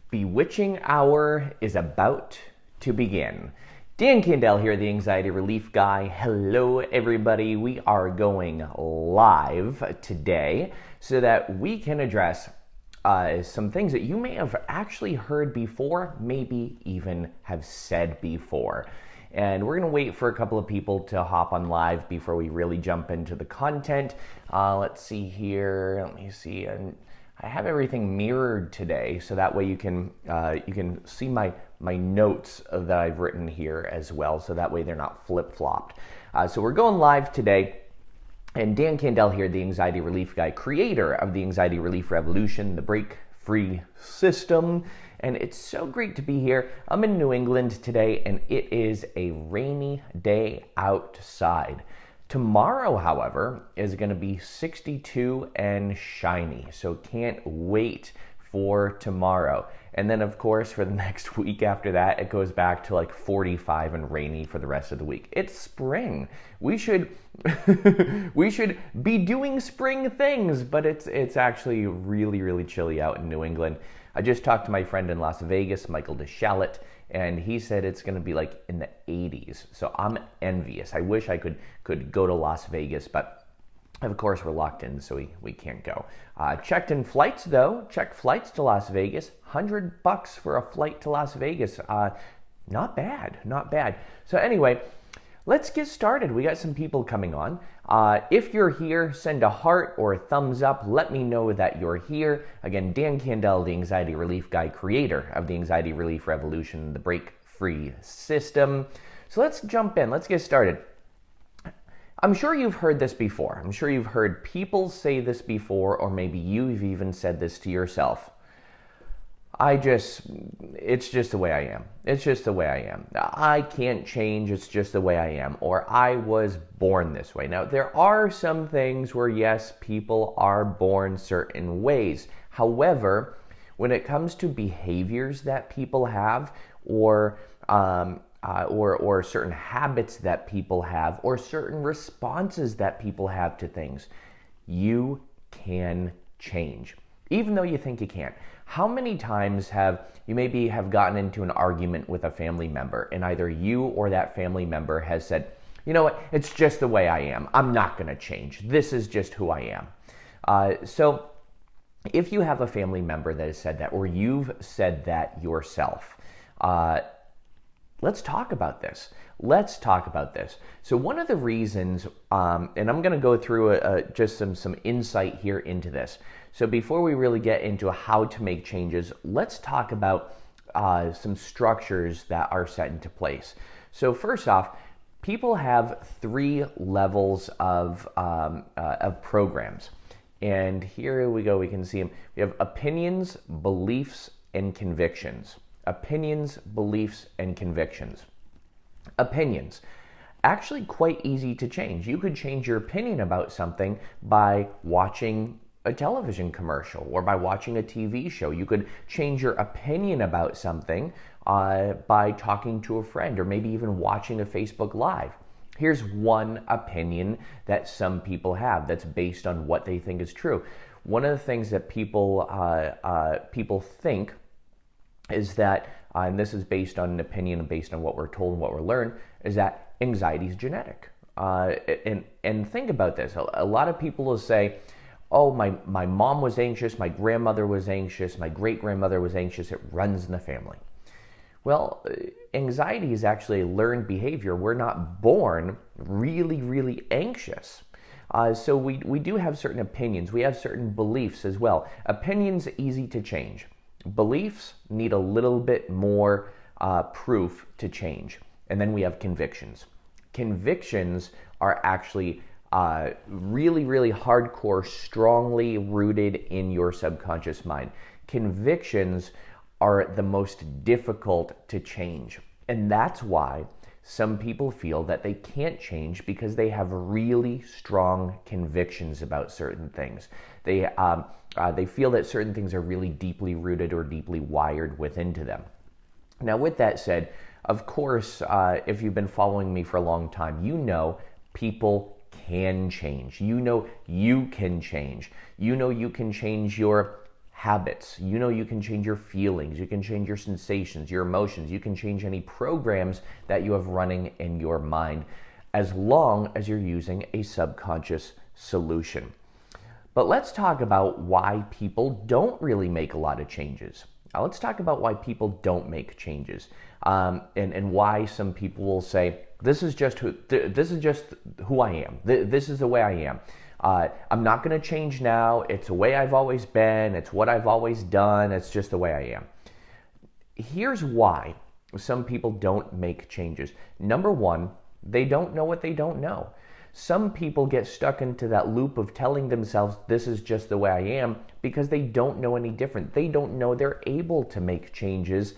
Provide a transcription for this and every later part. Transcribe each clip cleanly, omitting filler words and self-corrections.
Bewitching Hour is about to begin. Dan Candell here, the Anxiety Relief Guy. Hello, everybody. We are going live today so that we can address some things that you may have actually heard before, maybe even have said before. And we're going to wait for a couple of people to hop on live before we really jump into the content. Let's see here. Let me see. And I have everything mirrored today, so that way you can see my notes that I've written here as well. So that way they're not flip-flopped. So we're going live today. And Dan Candell here, the Anxiety Relief Guy, creator of the Anxiety Relief Revolution, the Break-Free System. And it's so great to be here. I'm in New England today, and it is a rainy day outside. Tomorrow, however, is going to be 62 and shiny, so can't wait for tomorrow. And then, of course, for the next week after that, it goes back to like 45 and rainy for the rest of the week. It's spring. We should we should be doing spring things, but it's actually really, really chilly out in New England. I just talked to my friend in Las Vegas, Michael DeShalit, and he said it's going to be like in the 80s. So I'm envious. I wish I could go to Las Vegas, but of course we're locked in, so we can't go. Checked in flights though. Checked flights to Las Vegas. $100 for a flight to Las Vegas. Not bad, not bad. So anyway, let's get started. We got some people coming on. If you're here, send a heart or a thumbs up. Let me know that you're here. Again, Dan Candell, the Anxiety Relief Guy, creator of the Anxiety Relief Revolution, the Break-Free System. So let's jump in. Let's get started. I'm sure you've heard this before. I'm sure you've heard people say this before, or maybe you've even said this to yourself. It's just the way I am. It's just the way I am. I can't change. It's just the way I am. Or I was born this way. Now, there are some things where, yes, people are born certain ways. However, when it comes to behaviors that people have, or certain habits that people have, or certain responses that people have to things, you can change, even though you think you can't. How many times have you maybe gotten into an argument with a family member, and either you or that family member has said, you know what, it's just the way I am. I'm not going to change. This is just who I am. So if you have a family member that has said that, or you've said that yourself, let's talk about this. Let's talk about this. So one of the reasons, and I'm going to go through just some insight here into this. So before we really get into how to make changes, let's talk about some structures that are set into place. So first off, people have 3 levels of programs. And here we go, we can see them. We have opinions, beliefs, and convictions. Opinions, beliefs, and convictions. Opinions. Actually quite easy to change. You could change your opinion about something by watching a television commercial or by watching a TV show. You could change your opinion about something by talking to a friend, or maybe even watching a Facebook Live. Here's one opinion that some people have that's based on what they think is true. One of the things that people think is that, and this is based on an opinion and based on what we're told and what we're learned, is that anxiety is genetic. And think about this. A lot of people will say, oh, my mom was anxious, my grandmother was anxious, my great-grandmother was anxious, it runs in the family. Well, anxiety is actually a learned behavior. We're not born really, really anxious. So we do have certain opinions. We have certain beliefs as well. Opinions, easy to change. Beliefs need a little bit more proof to change. And then we have convictions. Convictions are actually really, really hardcore, strongly rooted in your subconscious mind. Convictions are the most difficult to change. And that's why some people feel that they can't change, because they have really strong convictions about certain things. They feel that certain things are really deeply rooted or deeply wired within to them. Now, with that said, of course, if you've been following me for a long time, you know people can change. You know you can change. You know you can change your habits. You know you can change your feelings, you can change your sensations, your emotions, you can change any programs that you have running in your mind as long as you're using a subconscious solution. But let's talk about why people don't really make a lot of changes. Now, let's talk about why people don't make changes, and why some people will say, this is just who I am. This is the way I am. I'm not going to change now. It's the way I've always been. It's what I've always done. It's just the way I am. Here's why some people don't make changes. Number one, they don't know what they don't know. Some people get stuck into that loop of telling themselves this is just the way I am because they don't know any different. They don't know they're able to make changes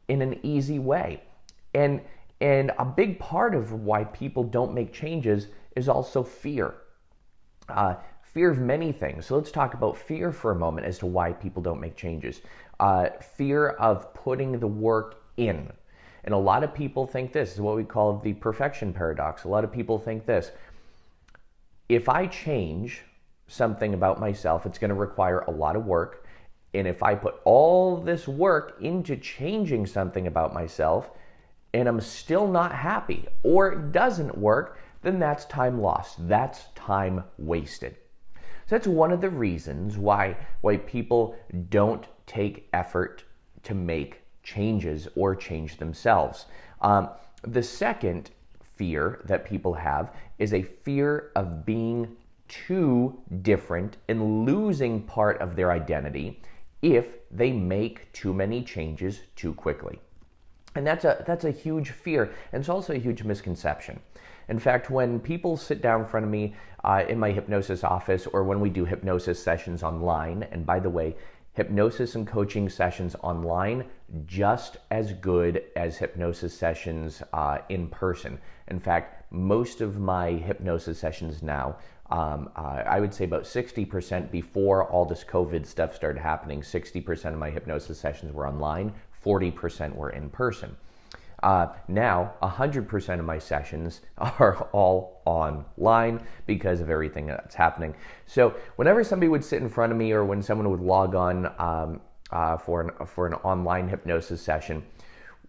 in an easy way. And a big part of why people don't make changes is also fear. Fear of many things. So let's talk about fear for a moment as to why people don't make changes. Fear of putting the work in. And a lot of people think this is what we call the perfection paradox. A lot of people think this: if I change something about myself, it's going to require a lot of work. And if I put all this work into changing something about myself and I'm still not happy or it doesn't work, then that's time lost. That's time wasted. So that's one of the reasons why people don't take effort to make changes or change themselves. The second fear that people have is a fear of being too different and losing part of their identity if they make too many changes too quickly. And that's a huge fear, and it's also a huge misconception. In fact, when people sit down in front of me in my hypnosis office, or when we do hypnosis sessions online, and by the way, hypnosis and coaching sessions online just as good as hypnosis sessions in person. In fact, most of my hypnosis sessions now, I would say about 60% before all this COVID stuff started happening, 60% of my hypnosis sessions were online, 40% were in person. Now, 100% of my sessions are all online because of everything that's happening. So whenever somebody would sit in front of me, or when someone would log on for an online hypnosis session,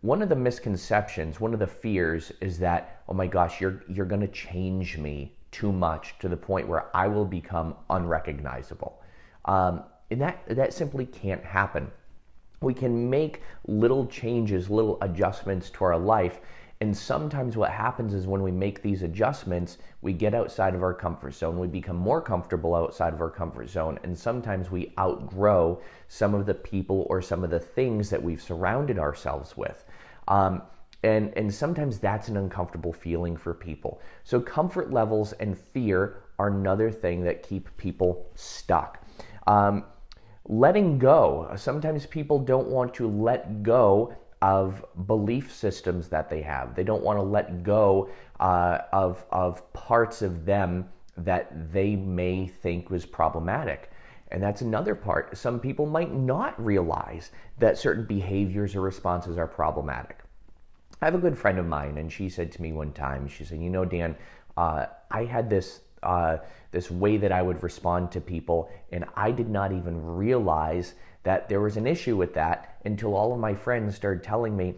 one of the misconceptions, one of the fears is that, oh my gosh, you're going to change me too much to the point where I will become unrecognizable. And that simply can't happen. We can make little changes, little adjustments to our life. And sometimes what happens is when we make these adjustments, we get outside of our comfort zone. We become more comfortable outside of our comfort zone. And sometimes we outgrow some of the people or some of the things that we've surrounded ourselves with. And sometimes that's an uncomfortable feeling for people. So comfort levels and fear are another thing that keep people stuck. Letting go. Sometimes people don't want to let go of belief systems that they have. They don't want to let go of parts of them that they may think was problematic. And that's another part. Some people might not realize that certain behaviors or responses are problematic. I have a good friend of mine, and she said to me one time, she said, Dan, I had this way that I would respond to people, and I did not even realize that there was an issue with that until all of my friends started telling me,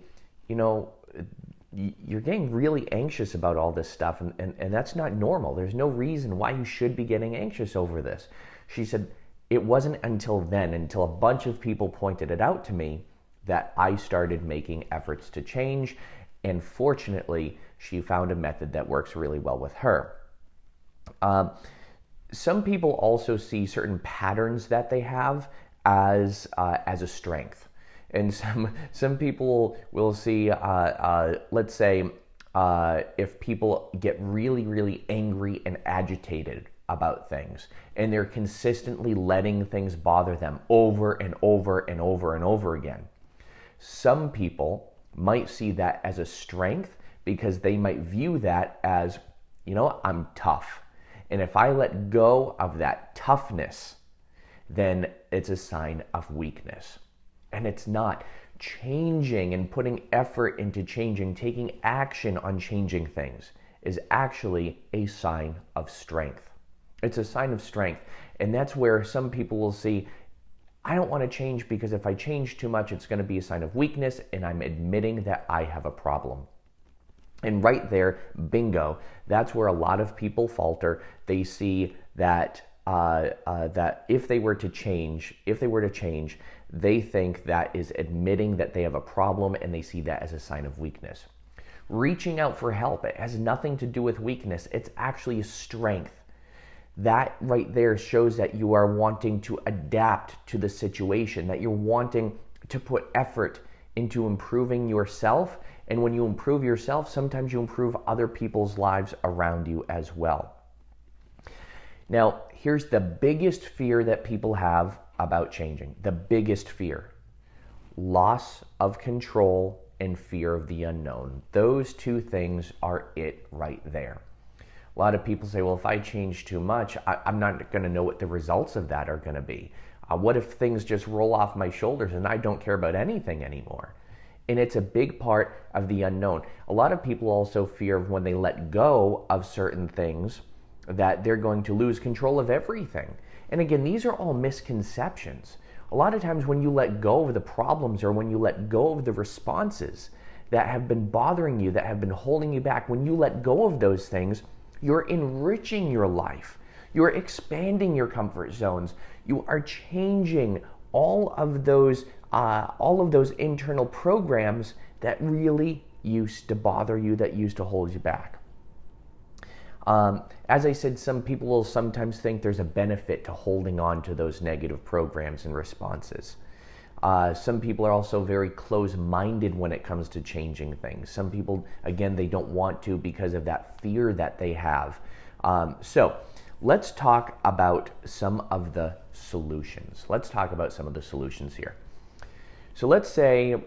you're getting really anxious about all this stuff, and that's not normal. There's no reason why you should be getting anxious over this. She said, it wasn't until then, until a bunch of people pointed it out to me, that I started making efforts to change, and fortunately, she found a method that works really well with her. Some people also see certain patterns that they have as a strength, and some people will see, let's say, if people get really, really angry and agitated about things, and they're consistently letting things bother them over and over and over and over again. Some people might see that as a strength because they might view that as, I'm tough. And if I let go of that toughness, then it's a sign of weakness. And it's not. Changing and putting effort into changing, taking action on changing things is actually a sign of strength. It's a sign of strength. And that's where some people will see, I don't want to change because if I change too much, it's going to be a sign of weakness, and I'm admitting that I have a problem. And right there, bingo, that's where a lot of people falter. They see that that if they were to change, they think that is admitting that they have a problem, and they see that as a sign of weakness. Reaching out for help, it has nothing to do with weakness. It's actually a strength. That right there shows that you are wanting to adapt to the situation, that you're wanting to put effort into improving yourself. And when you improve yourself, sometimes you improve other people's lives around you as well. Now, here's the biggest fear that people have about changing. The biggest fear: loss of control and fear of the unknown. Those two things are it right there. A lot of people say, well, if I change too much, I'm not going to know what the results of that are going to be. What if things just roll off my shoulders and I don't care about anything anymore? And it's a big part of the unknown. A lot of people also fear when they let go of certain things that they're going to lose control of everything. And again, these are all misconceptions. A lot of times when you let go of the problems, or when you let go of the responses that have been bothering you, that have been holding you back, when you let go of those things, you're enriching your life. You're expanding your comfort zones. You are changing all of those internal programs that really used to bother you, that used to hold you back. As I said, some people will sometimes think there's a benefit to holding on to those negative programs and responses. Some people are also very close-minded when it comes to changing things. Some people, again, they don't want to because of that fear that they have. So let's talk about some of the solutions. Here. So let's say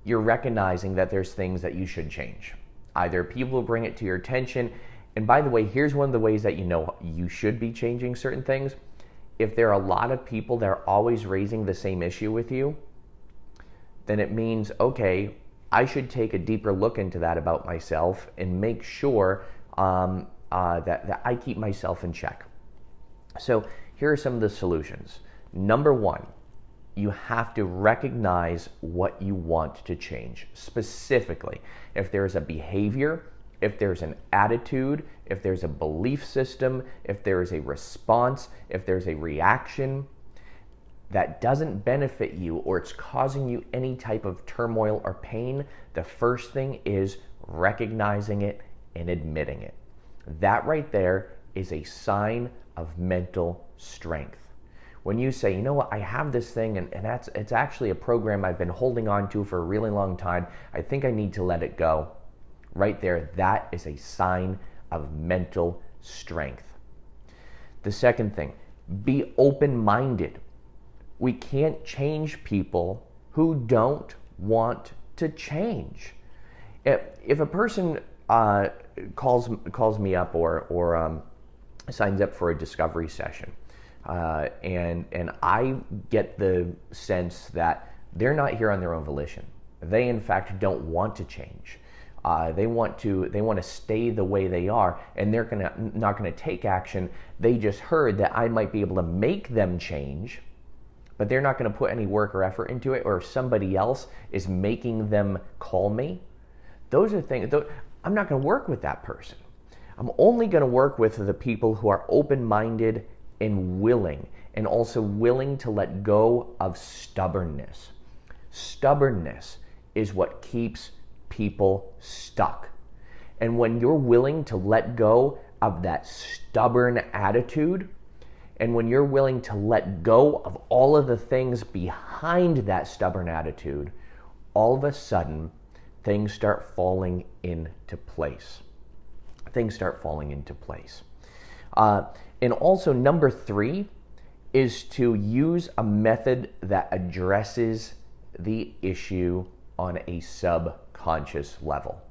you're recognizing that there's things that you should change. Either people will bring it to your attention. And by the way, here's one of the ways that you know you should be changing certain things. If there are a lot of people that are always raising the same issue with you, then it means, okay, I should take a deeper look into that about myself and make sure that I keep myself in check. So here are some of the solutions. Number one, you have to recognize what you want to change. Specifically, if there's a behavior, if there's an attitude, if there's a belief system, if there is a response, if there's a reaction that doesn't benefit you, or it's causing you any type of turmoil or pain, the first thing is recognizing it and admitting it. That right there is a sign of mental strength. When you say, you know what, I have this thing and it's actually a program I've been holding on to for a really long time, I think I need to let it go. Right there, that is a sign of mental strength. The second thing, be open-minded. We can't change people who don't want to change. If a person calls me up or signs up for a discovery session, and I get the sense that they're not here on their own volition. They, in fact, don't want to change. They want to stay the way they are, and they're not gonna take action. They just heard that I might be able to make them change, but they're not gonna put any work or effort into it. Or if somebody else is making them call me, those are things. I'm not gonna work with that person. I'm only gonna work with the people who are open-minded and willing, and also willing to let go of stubbornness. Stubbornness is what keeps people stuck. And when you're willing to let go of that stubborn attitude, and when you're willing to let go of all of the things behind that stubborn attitude, all of a sudden things start falling into place. And also, number 3 is to use a method that addresses the issue on a subconscious level.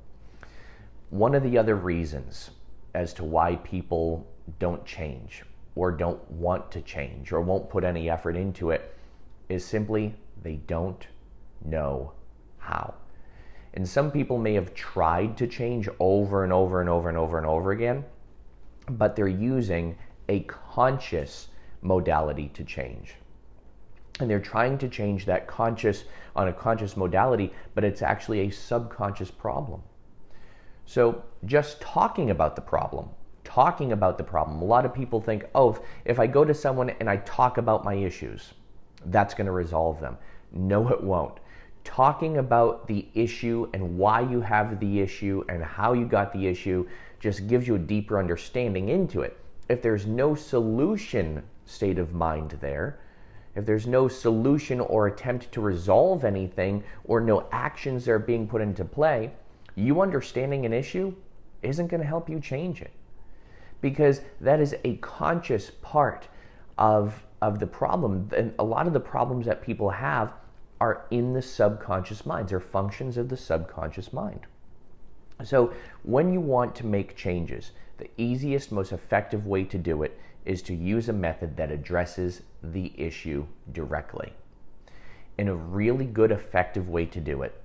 One of the other reasons as to why people don't change, or don't want to change, or won't put any effort into it, is simply they don't know how. And some people may have tried to change over and over and over and over and over again, but they're using a conscious modality to change. and they're trying to change that conscious on a conscious modality, but it's actually a subconscious problem. So just talking about the problem, a lot of people think, oh, if I go to someone and I talk about my issues, that's going to resolve them. No, it won't. Talking about the issue and why you have the issue and how you got the issue just gives you a deeper understanding into it. If there's no solution state of mind there, if there's no solution or attempt to resolve anything or no actions that are being put into play, you understanding an issue isn't going to help you change it, because that is a conscious part of the problem. And a lot of the problems that people have are in the subconscious minds. They're functions of the subconscious mind. So when you want to make changes, the easiest, most effective way to do it is to use a method that addresses the issue directly. And a really good, effective way to do it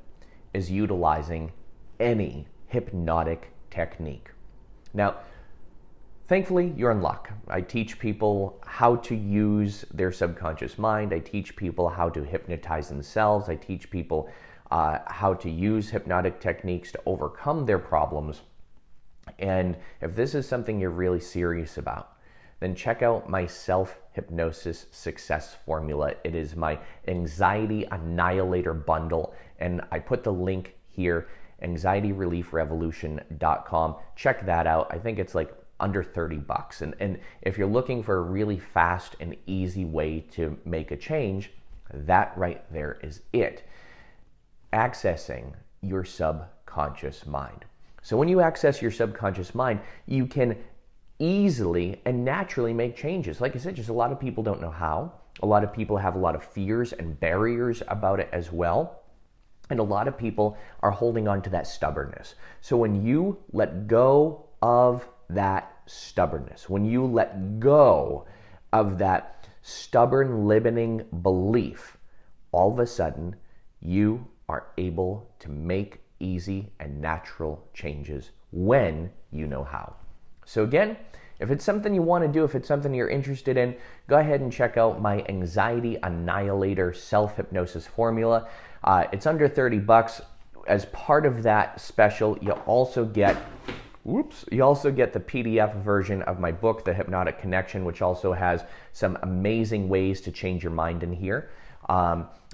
is utilizing any hypnotic technique. Now, thankfully, you're in luck. I teach people how to use their subconscious mind. I teach people how to hypnotize themselves. I teach people how to use hypnotic techniques to overcome their problems. And if this is something you're really serious about, then check out my self-hypnosis success formula. It is my anxiety annihilator bundle, and I put the link here, anxietyreliefrevolution.com. Check that out. I think it's like under $30. And if you're looking for a really fast and easy way to make a change, that right there is it. Accessing your subconscious mind. So when you access your subconscious mind, you can easily and naturally make changes. Like I said, just a lot of people don't know how. A lot of people have a lot of fears and barriers about it as well. And a lot of people are holding on to that stubbornness. So when you let go of that stubbornness, when you let go of that stubborn limiting belief, all of a sudden you are able to make easy and natural changes when you know how. So again, if it's something you want to do, if it's something you're interested in, go ahead and check out my Anxiety Annihilator self-hypnosis formula. It's under $30. As part of that special, you also get the PDF version of my book, The Hypnotic Connection, which also has some amazing ways to change your mind in here.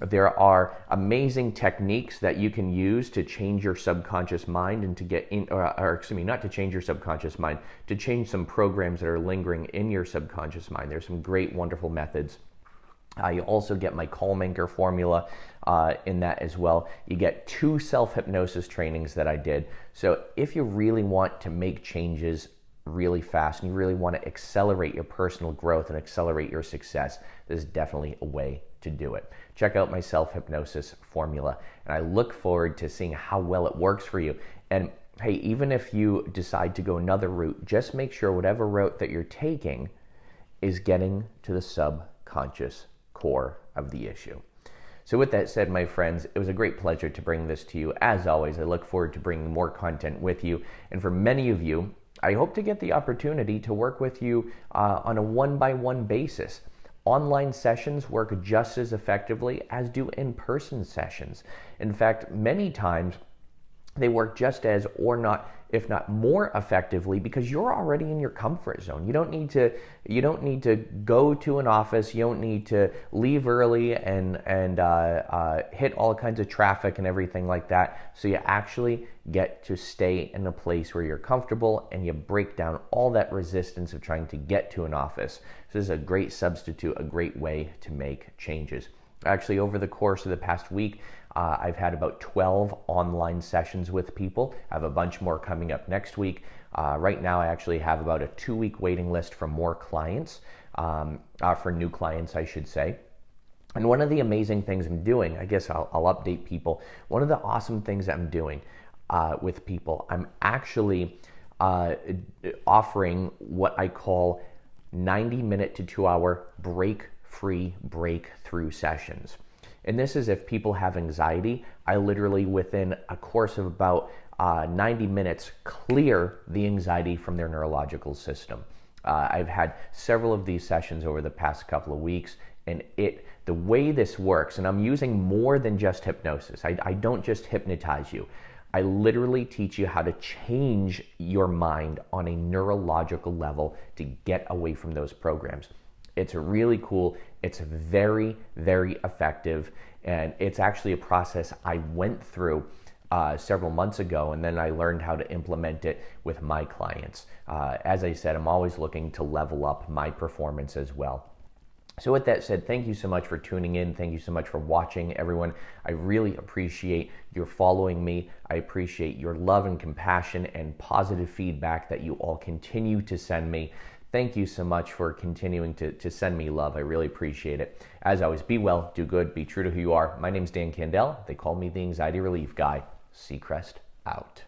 There are amazing techniques that you can use to change your subconscious mind and to get in, not to change your subconscious mind, to change some programs that are lingering in your subconscious mind. There's some great, wonderful methods. You also get my Calm Anchor formula in that as well. You get 2 self-hypnosis trainings that I did. So if you really want to make changes really fast and you really want to accelerate your personal growth and accelerate your success, this is definitely a way to do it. Check out my self-hypnosis formula, and I look forward to seeing how well it works for you. And hey, even if you decide to go another route, just make sure whatever route that you're taking is getting to the subconscious core of the issue. So with that said, my friends, it was a great pleasure to bring this to you. As always, I look forward to bringing more content with you. And for many of you, I hope to get the opportunity to work with you on a one-by-one basis. Online sessions work just as effectively as do in-person sessions. In fact, many times they work just as, or not, if not more effectively, because you're already in your comfort zone. You don't need to go to an office. You don't need to leave early and hit all kinds of traffic and everything like that. So you actually get to stay in a place where you're comfortable, and you break down all that resistance of trying to get to an office. So this is a great substitute, a great way to make changes. Actually, over the course of the past week, I've had about 12 online sessions with people. I have a bunch more coming up next week. Right now, I actually have about a 2-week waiting list for more clients, for new clients, I should say. And one of the amazing things I'm doing, I guess I'll update people. One of the awesome things I'm doing with people, I'm actually offering what I call 90-minute to 2-hour break-free breakthrough sessions. And this is if people have anxiety. I literally, within a course of about 90 minutes, clear the anxiety from their neurological system. I've had several of these sessions over the past couple of weeks, and The way this works, and I'm using more than just hypnosis. I don't just hypnotize you. I literally teach you how to change your mind on a neurological level to get away from those programs. It's really cool. It's very, very effective. And it's actually a process I went through several months ago, and then I learned how to implement it with my clients. As I said, I'm always looking to level up my performance as well. So with that said, thank you so much for tuning in. Thank you so much for watching, everyone. I really appreciate your following me. I appreciate your love and compassion and positive feedback that you all continue to send me. Thank you so much for continuing to send me love. I really appreciate it. As always, be well, do good, be true to who you are. My name's Dan Candell. They call me the Anxiety Relief Guy. Seacrest out.